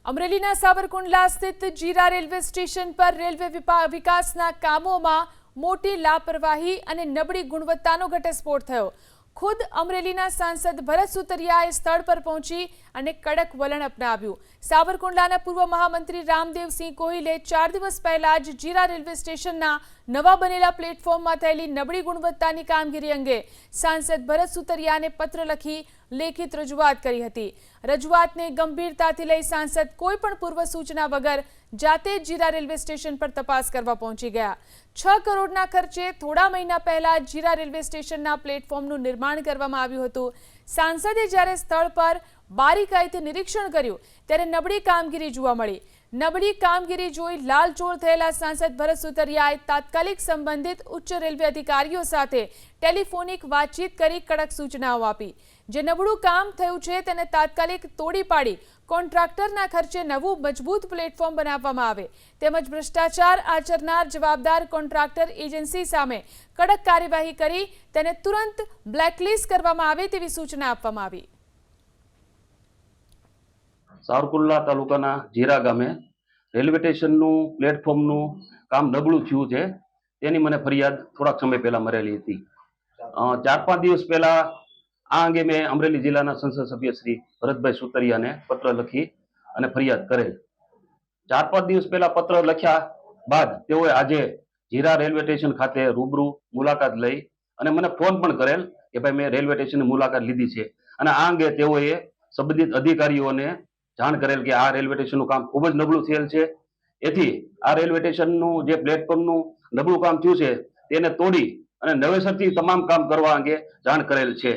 અમરેલીના સાવરકુંડલા સ્થિત જીરા railway station પર રેલવે વિકાસના કામોમાં મોટી લાપરવાહી અને નબળી ગુણવત્તાનો ઘટસ્ફોટ થયો. ખુદ અમરેલીના સાંસદ ભરત સુતરિયાએ સ્થળ પર પહોંચી અને કડક વલણ અપનાવ્યું. સાવરકુંડલાના પૂર્વ મહામંત્રી રામદેવસિંહ કોહિલે 4 દિવસ પહેલા જ જીરા રેલવે સ્ટેશનના નવા બનેલા પ્લેટફોર્મમાં થયેલી નબળી ગુણવત્તાની કામગીરી અંગે સાંસદ ભરત સુતરિયાને પત્ર લખી લેખિત રજૂઆત કરી હતી. રજૂઆતને ગંભીરતાથી લઈ સાંસદ કોઈ પણ પૂર્વ સૂચના વગર જાતે જીરા રેલવે સ્ટેશન પર તપાસ કરવા પહોંચી ગયા. 6 કરોડના ખર્ચે થોડા મહિના પહેલા જીરા રેલવે સ્ટેશનના પ્લેટફોર્મનું નિર્માણ કરવામાં આવ્યું હતું. સાંસદે જ્યારે સ્થળ પર બારીકાઈથી નિરીક્ષણ કર્યું ત્યારે નબળી કામગીરી જોવા મળી. નબળી કામગીરી જોઈ લાલચોળ થયેલા સાંસદ ભરત સુતરિયાએ તાત્કાલિક સંબંધિત ઉચ્ચ રેલવે અધિકારીઓ સાથે ટેલિફોનિક વાતચીત કરી કડક સૂચનાઓ આપી. જે નબળું કામ થયું છે તેને તાત્કાલિક તોડી પાડી કોન્ટ્રાક્ટરના ખર્ચે નવું મજબૂત પ્લેટફોર્મ બનાવવામાં આવે તેમજ ભ્રષ્ટાચાર આચરનાર જવાબદાર કોન્ટ્રાક્ટર એજન્સી સામે કડક કાર્યવાહી કરી તેને તુરંત બ્લેકલિસ્ટ કરવામાં આવે તેવી સૂચના આપવામાં આવી. સાવરકુંડલા તાલુકાના જીરા ગામે રેલવે સ્ટેશનનું પ્લેટફોર્મનું કામ નબળું થયું છે તેની મને ફરિયાદ થોડાક સમય પહેલા મળેલી હતી. 4-5 દિવસ પહેલા આ અંગે મેં અમરેલી જિલ્લાના સંસદ સભ્ય શ્રી ભરતભાઈ સુતરિયાને પત્ર લખી અને ફરિયાદ કરેલ. 4-5 દિવસ પહેલા પત્ર લખ્યા બાદ તેઓએ આજે જીરા રેલવે સ્ટેશન ખાતે રૂબરૂ મુલાકાત લઈ અને મને ફોન પણ કરેલ કે ભાઈ મેં રેલવે સ્ટેશનની મુલાકાત લીધી છે અને આ અંગે તેઓએ સંબંધિત અધિકારીઓને જાણ કરેલ કે આ રેલવે સ્ટેશનનું કામ ખૂબ જ નબળું થયેલ છે. એથી આ રેલવે સ્ટેશનનું જે પ્લેટફોર્મનું નબળું કામ થયું છે તેને તોડી અને નવેસરથી તમામ કામ કરવા અંગે જાણ કરેલ છે.